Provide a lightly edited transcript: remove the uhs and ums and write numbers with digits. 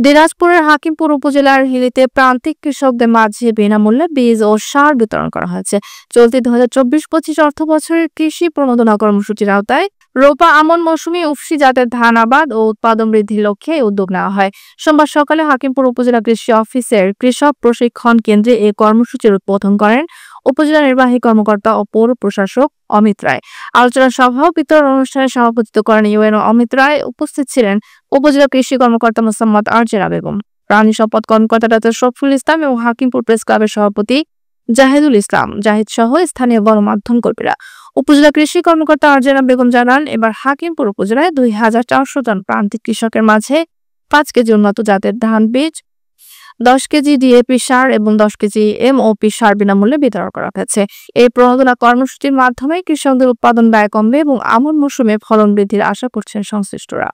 দিনাজপুরের হাকিমপুর উপজেলার হিলিতে প্রান্তিক কৃষকদের মাঝে বিনামূল্যে বীজ ও সার বিতরণ করা হয়েছে। চলতি 2024-25 অর্থবছরের কৃষি প্রণোদনা কর্মসূচির আওতায় রোপা আমন মৌসুমী উফশী জাতের ধান আবাদ ও উৎপাদন বৃদ্ধির লক্ষ্যে এই উদ্যোগ নেওয়া হয়। সোমবার সকালে হাকিমপুর উপজেলা কৃষি অফিসের কৃষক প্রশিক্ষণ কেন্দ্রে এই কর্মসূচির উদ্বোধন করেন উপজেলা নির্বাহী কর্মকর্তা ও পৌর প্রশাসক অমিত রায়। আলোচনা সভা ও বিতরণ অনুষ্ঠানে সভাপতিত্ব করেন ইউএনও অমিত রায়। উপস্থিত ছিলেন উপজেলা কৃষি কর্মকর্তা মোসাম্মদ আরজেরা বেগম, প্রাণী সম্পদ কর্মকর্তা ডাক্তার শফিউল ইসলাম এবং হাকিমপুর প্রেস ক্লাবের সভাপতি জাহিদুল ইসলাম জাহিদ সহ স্থানীয় গণমাধ্যম কর্মীরা। উপজেলা কৃষি কর্মকর্তা আরজেরা বেগম জানান, এবার হাকিমপুর উপজেলায় 2400 জন প্রান্তিক কৃষকের মাঝে 5 কেজি উন্নত জাতের ধান বীজ, 10 কেজি ডিএপি সার এবং 10 কেজি এমওপি সার বিনামূল্যে বিতরণ করা হয়েছে। এই প্রণোদনা কর্মসূচির মাধ্যমে কৃষকদের উৎপাদন ব্যয় কমবে এবং আমন মৌসুমে ফলন বৃদ্ধির আশা করছেন সংশ্লিষ্টরা।